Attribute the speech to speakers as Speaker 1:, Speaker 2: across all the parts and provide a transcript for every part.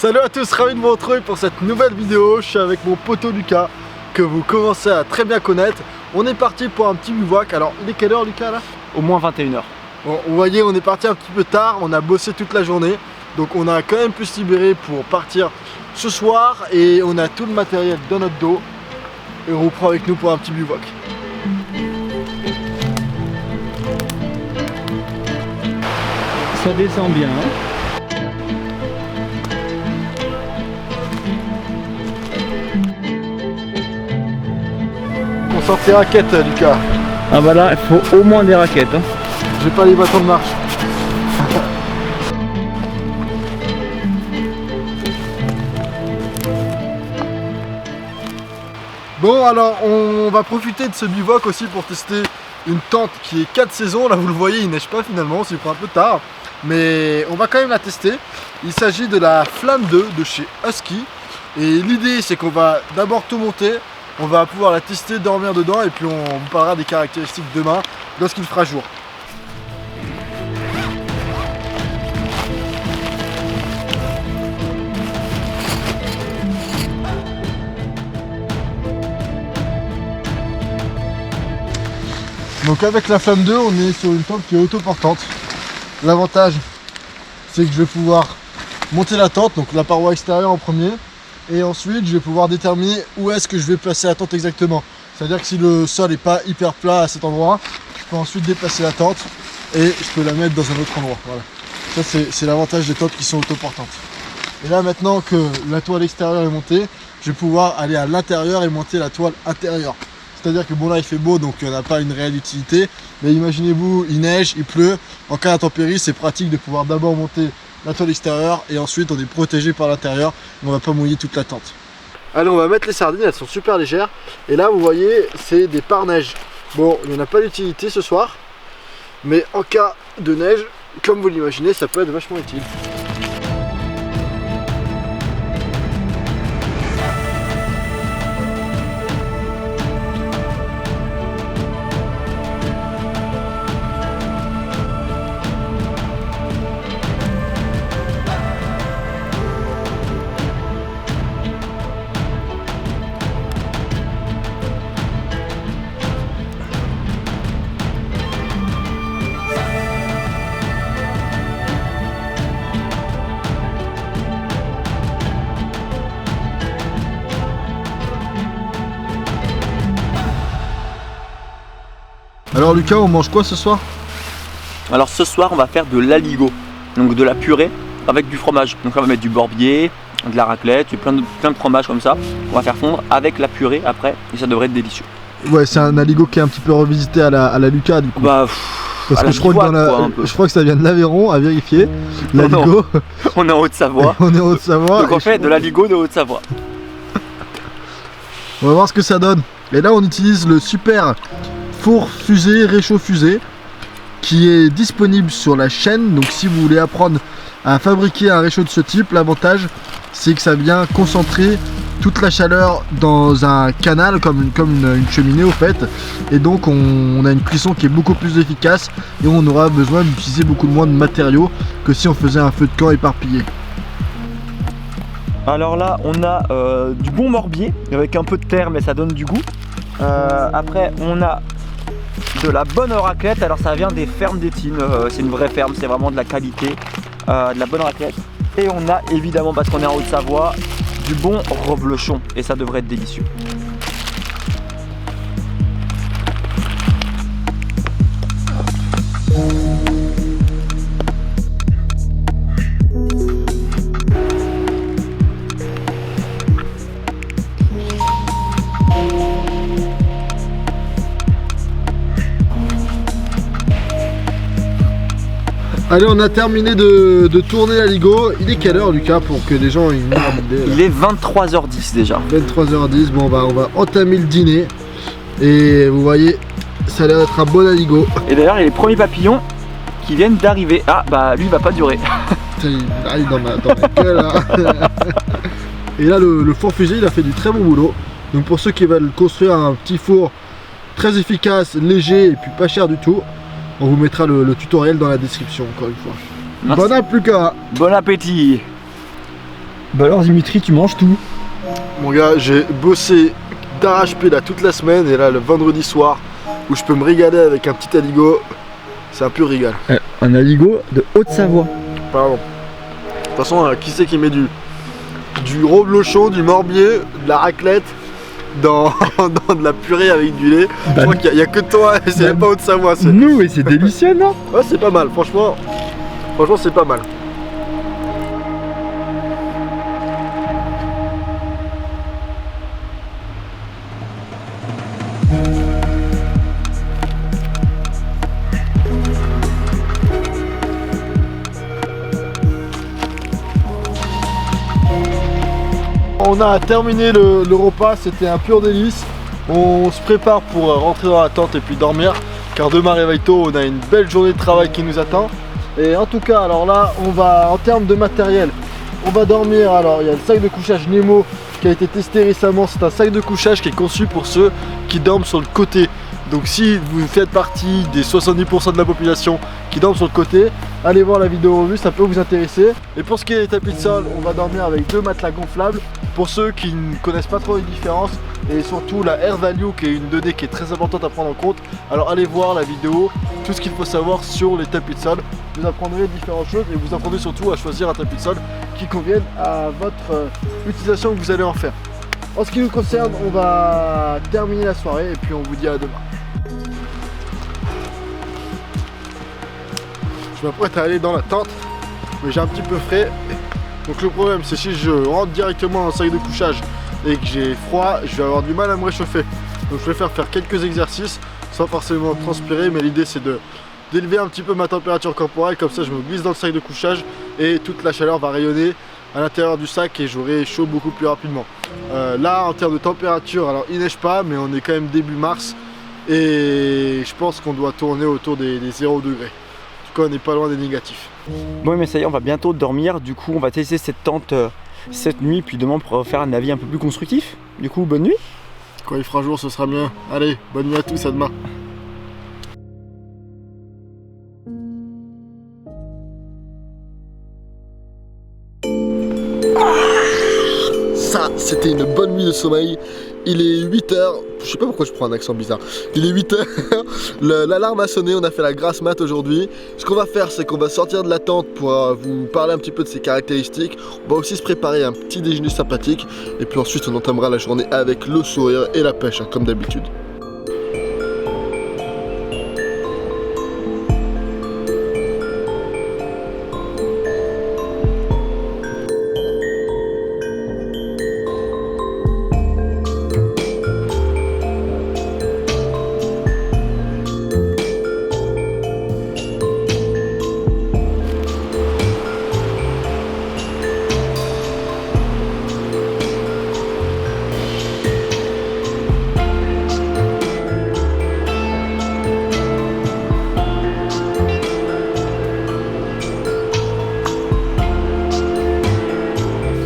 Speaker 1: Salut à tous, ravi de vous retrouver pour cette nouvelle vidéo. Je suis avec mon poteau Lucas, que vous commencez à très bien connaître. On est parti pour un petit bivouac. Alors, il est quelle heure Lucas là?
Speaker 2: Au moins 21 h.
Speaker 1: Bon, vous voyez, on est parti un petit peu tard, on a bossé toute la journée. Donc on a quand même pu se libérer pour partir ce soir. Et on a tout le matériel dans notre dos. Et on vous prend avec nous pour un petit bivouac.
Speaker 2: Ça descend bien.
Speaker 1: On sort tes raquettes Lucas.
Speaker 2: Ah bah là, il faut au moins des raquettes. Hein.
Speaker 1: J'ai pas les bâtons de marche. Bon, alors on va profiter de ce bivouac aussi pour tester une tente qui est 4 saisons. Là vous le voyez, il neige pas finalement, c'est un peu tard, mais on va quand même la tester. Il s'agit de la Flamme 2 de chez Husky. Et l'idée c'est qu'on va d'abord tout monter, on va pouvoir la tester, dormir dedans, et puis on vous parlera des caractéristiques demain lorsqu'il fera jour. Donc avec la Flamme 2, on est sur une tente qui est autoportante. L'avantage, c'est que je vais pouvoir monter la tente, donc la paroi extérieure en premier, et ensuite je vais pouvoir déterminer où est-ce que je vais placer la tente exactement. C'est-à-dire que si le sol n'est pas hyper plat à cet endroit, je peux ensuite déplacer la tente et je peux la mettre dans un autre endroit. Voilà. Ça c'est l'avantage des tentes qui sont autoportantes. Et là maintenant que la toile extérieure est montée, je vais pouvoir aller à l'intérieur et monter la toile intérieure. C'est-à-dire que bon là il fait beau donc on n'a pas une réelle utilité, mais imaginez-vous il neige, il pleut, en cas d'intempérie c'est pratique de pouvoir d'abord monter la toile extérieure et ensuite on est protégé par l'intérieur, on va pas mouiller toute la tente. Allez, on va mettre les sardines, elles sont super légères, et là vous voyez c'est des pare-neige. Bon, il n'y en a pas d'utilité ce soir, mais en cas de neige, comme vous l'imaginez, ça peut être vachement utile. Alors Lucas, on mange quoi ce soir?
Speaker 2: Alors ce soir, on va faire de l'aligot, donc de la purée avec du fromage. Donc on va mettre du Borbier, de la raclette, plein de fromages comme ça. On va faire fondre avec la purée après et ça devrait être délicieux. Ouais,
Speaker 1: c'est un aligot qui est un petit peu revisité à la Lucas du coup.
Speaker 2: Bah,
Speaker 1: parce que je crois que ça vient de l'Aveyron, à vérifier. L'aligot.
Speaker 2: On est en Haute-Savoie.
Speaker 1: On est en Haute-Savoie.
Speaker 2: Donc on fait de l'aligot de Haute-Savoie.
Speaker 1: On va voir ce que ça donne. Et là on utilise le super four fusée réchaud fusée qui est disponible sur la chaîne. Donc si vous voulez apprendre à fabriquer un réchaud de ce type, l'avantage c'est que ça vient concentrer toute la chaleur dans un canal comme une cheminée au fait, et donc on a une cuisson qui est beaucoup plus efficace et on aura besoin d'utiliser beaucoup moins de matériaux que si on faisait un feu de camp éparpillé.
Speaker 2: Alors là on a du bon morbier avec un peu de terre mais ça donne du goût. Après on a de la bonne raclette, alors ça vient des fermes d'Étine, c'est une vraie ferme, c'est vraiment de la qualité, de la bonne raclette. Et on a évidemment, parce qu'on est en Haute-Savoie, du bon reblochon et ça devrait être délicieux.
Speaker 1: Allez, on a terminé de tourner l'aligot. Il est quelle heure Lucas pour que les gens aient une idée?
Speaker 2: Il est 23h10 déjà.
Speaker 1: 23h10, bon on va entamer le dîner. Et vous voyez, ça a l'air d'être un bon aligot.
Speaker 2: Et d'ailleurs il y a les premiers papillons qui viennent d'arriver. Ah bah lui il va pas durer.
Speaker 1: Il arrive dans ma gueule là. Et là le four fusée il a fait du très bon boulot. Donc pour ceux qui veulent construire un petit four très efficace, léger et puis pas cher du tout, on vous mettra le tutoriel dans la description encore une fois.
Speaker 2: Merci.
Speaker 1: Bon appétit.
Speaker 2: Bon appétit. Bah alors Dimitri, tu manges tout?
Speaker 1: Mon gars, j'ai bossé d'arrache-pied là toute la semaine et là le vendredi soir où je peux me régaler avec un petit aligot, c'est un pur régal.
Speaker 2: Un aligot de Haute-Savoie.
Speaker 1: Pardon. De toute façon, qui c'est qui met du reblochon, du morbier, de la raclette dans de la purée avec du lait? Je crois qu'il n'y a que toi, c'est même pas Haute-Savoie.
Speaker 2: Nous, et c'est délicieux, non?
Speaker 1: Ouais, c'est pas mal, franchement c'est pas mal. On a terminé le repas, c'était un pur délice. On se prépare pour rentrer dans la tente et puis dormir, car demain réveil tôt, on a une belle journée de travail qui nous attend. Et en tout cas, alors là, on va, en termes de matériel, on va dormir. Alors il y a le sac de couchage Nemo qui a été testé récemment. C'est un sac de couchage qui est conçu pour ceux qui dorment sur le côté. Donc si vous faites partie des 70% de la population qui dorment sur le côté, allez voir la vidéo revue, ça peut vous intéresser. Et pour ce qui est des tapis de sol, on va dormir avec 2 matelas gonflables. Pour ceux qui ne connaissent pas trop les différences, et surtout la Air Value qui est une 2D qui est très importante à prendre en compte, alors allez voir la vidéo, tout ce qu'il faut savoir sur les tapis de sol. Vous apprendrez différentes choses et vous apprendrez surtout à choisir un tapis de sol qui convienne à votre utilisation que vous allez en faire. En ce qui nous concerne, on va terminer la soirée et puis on vous dit à demain. Je m'apprête à aller dans la tente, mais j'ai un petit peu frais. Donc le problème, c'est si je rentre directement dans le sac de couchage et que j'ai froid, je vais avoir du mal à me réchauffer. Donc je vais faire quelques exercices sans forcément transpirer, mais l'idée c'est d'élever un petit peu ma température corporelle, comme ça je me glisse dans le sac de couchage et toute la chaleur va rayonner à l'intérieur du sac et j'aurai chaud beaucoup plus rapidement. Là en termes de température, alors il neige pas, mais on est quand même début mars et je pense qu'on doit tourner autour des 0 degrés. En tout cas on n'est pas loin des négatifs.
Speaker 2: Bon mais ça y est, on va bientôt dormir, du coup on va tester cette tente cette nuit, puis demain on pourra faire un avis un peu plus constructif. Du coup bonne nuit.
Speaker 1: Quand il fera jour ce sera mieux. Allez, bonne nuit à tous, à demain. Ça, c'était une bonne nuit de sommeil. Il est 8 h, je sais pas pourquoi je prends un accent bizarre. Il est 8 h, l'alarme a sonné, on a fait la grasse mat aujourd'hui. Ce qu'on va faire, c'est qu'on va sortir de la tente pour vous parler un petit peu de ses caractéristiques. On va aussi se préparer un petit déjeuner sympathique. Et puis ensuite, on entamera la journée avec le sourire et la pêche, hein, comme d'habitude.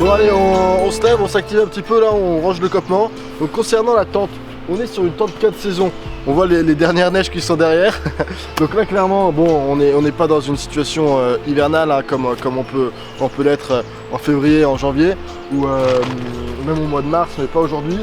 Speaker 1: Bon allez, on se lève, on s'active un petit peu là, on range le campement. Donc concernant la tente, on est sur une tente 4 saisons. On voit les dernières neiges qui sont derrière. Donc là clairement, bon, on n'est pas dans une situation hivernale hein, comme on peut l'être en février, en janvier ou même au mois de mars, mais pas aujourd'hui.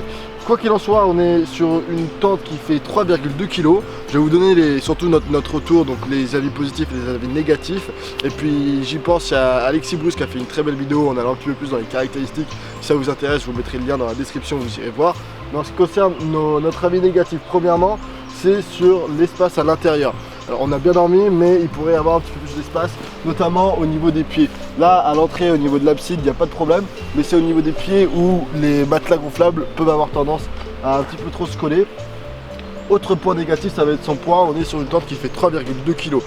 Speaker 1: Quoi qu'il en soit, on est sur une tente qui fait 3,2 kg. Je vais vous donner surtout notre retour, donc les avis positifs et les avis négatifs. Et puis j'y pense, il y a Alexis Bruce qui a fait une très belle vidéo en allant un petit peu plus dans les caractéristiques. Si ça vous intéresse, je vous mettrai le lien dans la description, vous irez voir. Mais en ce qui concerne notre avis négatif, premièrement, c'est sur l'espace à l'intérieur. Alors on a bien dormi, mais il pourrait y avoir un petit peu plus d'espace, notamment au niveau des pieds. Là, à l'entrée, au niveau de l'abside, il n'y a pas de problème, mais c'est au niveau des pieds où les matelas gonflables peuvent avoir tendance à un petit peu trop se coller. Autre point négatif, ça va être son poids. On est sur une tente qui fait 3,2 kg.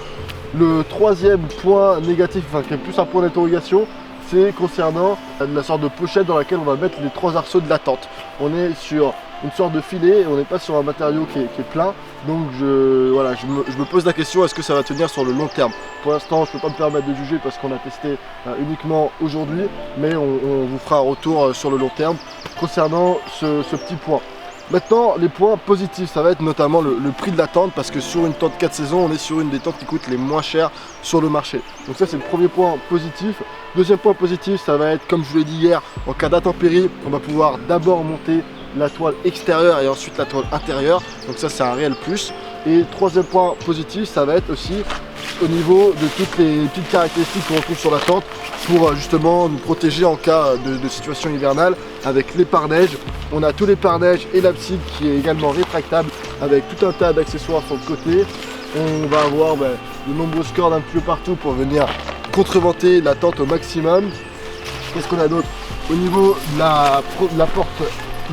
Speaker 1: Le troisième point négatif, enfin qui est plus un point d'interrogation, c'est concernant la sorte de pochette dans laquelle on va mettre les 3 arceaux de la tente. On est sur une sorte de filet et on n'est pas sur un matériau qui est plein. Donc je me pose la question, est-ce que ça va tenir sur le long terme? Pour l'instant, je ne peux pas me permettre de juger parce qu'on a testé uniquement aujourd'hui, mais on vous fera un retour sur le long terme concernant ce petit point. Maintenant, les points positifs, ça va être notamment le prix de la tente, parce que sur une tente 4 saisons, on est sur une des tentes qui coûte les moins chères sur le marché. Donc ça, c'est le premier point positif. Deuxième point positif, ça va être, comme je vous l'ai dit hier, en cas d'intempérie, on va pouvoir d'abord monter la toile extérieure et ensuite la toile intérieure. Donc ça, c'est un réel plus. Et troisième point positif, ça va être aussi au niveau de toutes les petites caractéristiques qu'on retrouve sur la tente pour justement nous protéger en cas de situation hivernale avec les pare-neige. On a tous les pare-neige et l'abside qui est également rétractable avec tout un tas d'accessoires sur le côté. On va avoir de nombreuses cordes un peu partout pour venir contreventer la tente au maximum. Qu'est-ce qu'on a d'autre? Au niveau de la porte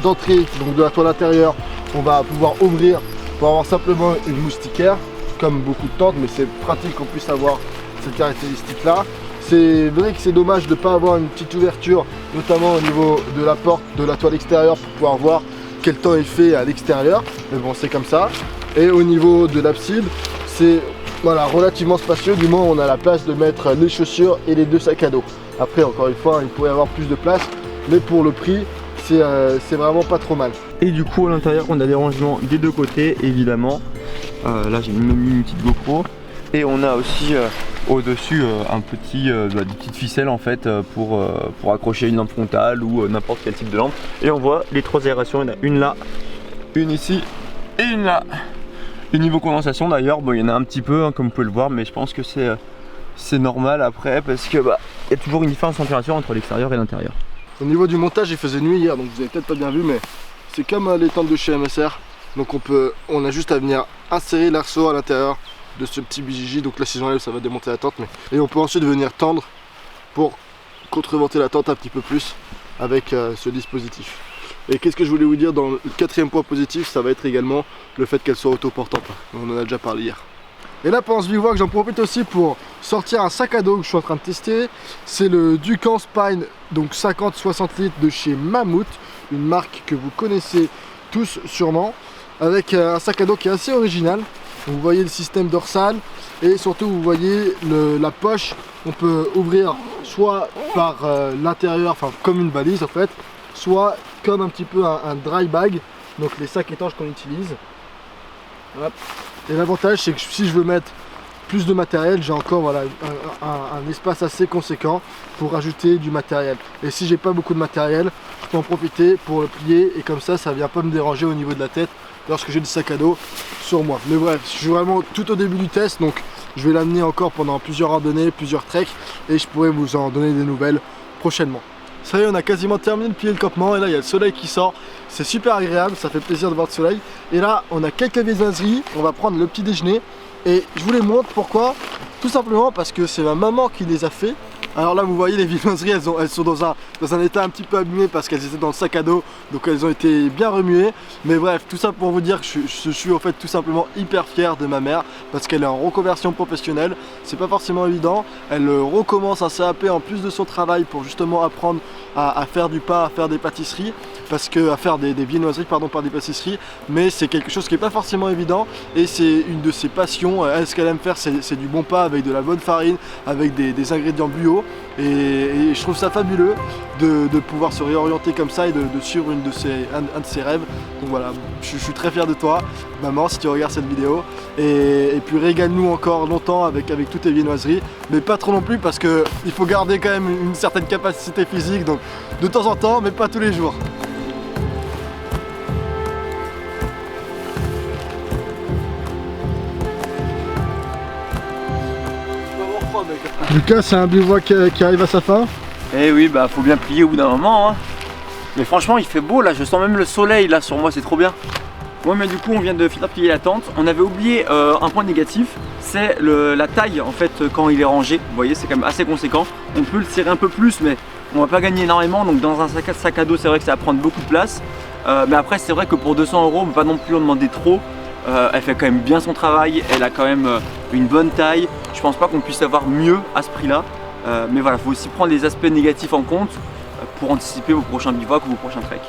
Speaker 1: d'entrée, donc de la toile intérieure, on va pouvoir ouvrir pour avoir simplement une moustiquaire, comme beaucoup de tentes, mais c'est pratique qu'on puisse avoir cette caractéristique là. C'est vrai que c'est dommage de ne pas avoir une petite ouverture, notamment au niveau de la porte de la toile extérieure pour pouvoir voir quel temps il fait à l'extérieur, mais bon, c'est comme ça. Et au niveau de l'abside, c'est voilà, relativement spacieux, du moins on a la place de mettre les chaussures et les 2 sacs à dos. Après, encore une fois, il pourrait y avoir plus de place, mais pour le prix, c'est vraiment pas trop mal.
Speaker 2: Et du coup, à l'intérieur, on a des rangements des deux côtés, évidemment. Là, j'ai même mis une petite GoPro. Et on a aussi au-dessus des petites ficelles en fait pour accrocher une lampe frontale ou n'importe quel type de lampe. Et on voit les 3 aérations, il y en a une là, une ici et une là. Et niveau condensation d'ailleurs, bon, il y en a un petit peu hein, comme vous pouvez le voir, mais je pense que c'est normal après parce que y a toujours une différence de température entre l'extérieur et l'intérieur.
Speaker 1: Au niveau du montage, il faisait nuit hier, donc vous avez peut-être pas bien vu, mais c'est comme les tentes de chez MSR. Donc on a juste à venir insérer l'arceau à l'intérieur de ce petit BJJ. Donc là, si j'enlève, ça va démonter la tente, et on peut ensuite venir tendre pour contreventer la tente un petit peu plus avec ce dispositif. Et qu'est-ce que je voulais vous dire dans le 4e point positif, ça va être également le fait qu'elle soit autoportante. On en a déjà parlé hier. Et là, pendant ce bivouac, j'en profite aussi pour sortir un sac à dos que je suis en train de tester. C'est le Dukan Spine, donc 50-60 litres de chez Mammouth, une marque que vous connaissez tous sûrement, avec un sac à dos qui est assez original. Vous voyez le système dorsal et surtout vous voyez la poche. On peut ouvrir soit par l'intérieur, enfin comme une valise en fait, soit comme un petit peu un dry bag, donc les sacs étanches qu'on utilise. Hop. Et l'avantage, c'est que si je veux mettre plus de matériel, j'ai encore voilà, un espace assez conséquent pour rajouter du matériel. Et si j'ai pas beaucoup de matériel, je peux en profiter pour le plier et comme ça, ça vient pas me déranger au niveau de la tête lorsque j'ai du sac à dos sur moi. Mais bref, je suis vraiment tout au début du test, donc je vais l'amener encore pendant plusieurs randonnées, plusieurs treks, et je pourrai vous en donner des nouvelles prochainement. Ça y est, on a quasiment terminé de plier le campement et là il y a le soleil qui sort, c'est super agréable, ça fait plaisir de voir le soleil. Et là on a quelques viennoiseries, on va prendre le petit déjeuner et je vous les montre. Pourquoi? Tout simplement parce que c'est ma maman qui les a fait. Alors là vous voyez les viennoiseries, elles sont dans un état un petit peu abîmé parce qu'elles étaient dans le sac à dos, donc elles ont été bien remuées. Mais bref, tout ça pour vous dire que je suis en fait tout simplement hyper fier de ma mère parce qu'elle est en reconversion professionnelle. C'est pas forcément évident, elle recommence un CAP en plus de son travail pour justement apprendre à faire du pain, à faire des pâtisseries, à faire des viennoiseries pardon, par des pâtisseries, mais c'est quelque chose qui n'est pas forcément évident et c'est une de ses passions. Elle, ce qu'elle aime faire, c'est du bon pain avec de la bonne farine, avec des ingrédients bio. Et je trouve ça fabuleux de pouvoir se réorienter comme ça et de suivre un de ses rêves. Donc voilà, je suis très fier de toi maman si tu regardes cette vidéo, et puis régale-nous encore longtemps avec toutes tes viennoiseries, mais pas trop non plus parce que il faut garder quand même une certaine capacité physique, donc de temps en temps mais pas tous les jours. Lucas, c'est un bivouac qui arrive à sa fin.
Speaker 2: Eh oui, bah faut bien plier au bout d'un moment hein. Mais franchement il fait beau là, je sens même le soleil là sur moi, c'est trop bien. Ouais, mais du coup on vient de finir de plier la tente. On avait oublié un point négatif, c'est la taille en fait quand il est rangé. Vous voyez, c'est quand même assez conséquent. On peut le serrer un peu plus mais on va pas gagner énormément, donc dans un sac à dos c'est vrai que ça va prendre beaucoup de place. Mais après c'est vrai que pour 200 €, on peut pas non plus en demander trop. Elle fait quand même bien son travail, elle a quand même une bonne taille. Je pense pas qu'on puisse avoir mieux à ce prix là. Mais voilà, il faut aussi prendre les aspects négatifs en compte pour anticiper vos prochains bivouacs ou vos prochains treks.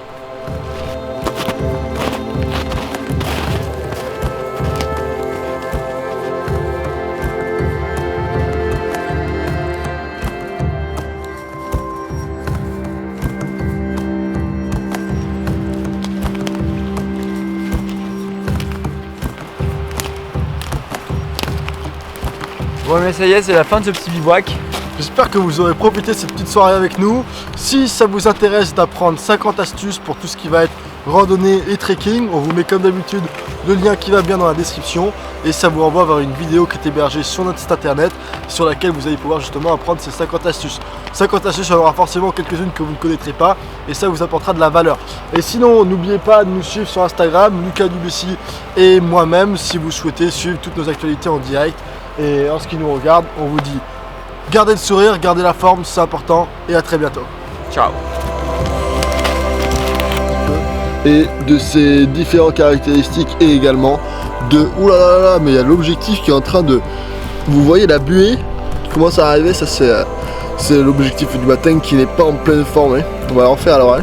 Speaker 2: Bon mais ça y est, c'est la fin de ce petit bivouac.
Speaker 1: J'espère que vous aurez profité de cette petite soirée avec nous. Si ça vous intéresse d'apprendre 50 astuces pour tout ce qui va être randonnée et trekking, on vous met comme d'habitude le lien qui va bien dans la description et ça vous renvoie vers une vidéo qui est hébergée sur notre site internet sur laquelle vous allez pouvoir justement apprendre ces 50 astuces. 50 astuces, il y en aura forcément quelques-unes que vous ne connaîtrez pas et ça vous apportera de la valeur. Et sinon, n'oubliez pas de nous suivre sur Instagram, Lucas Dubessy et moi-même si vous souhaitez suivre toutes nos actualités en direct. Et en ce qui nous regarde, on vous dit gardez le sourire, gardez la forme, c'est important et à très bientôt.
Speaker 2: Ciao.
Speaker 1: Et de ses différentes caractéristiques et également de oulala, mais il y a l'objectif qui est en train de, vous voyez la buée qui commence à arriver, ça c'est l'objectif du matin qui n'est pas en pleine forme, hein. On va en faire alors, hein.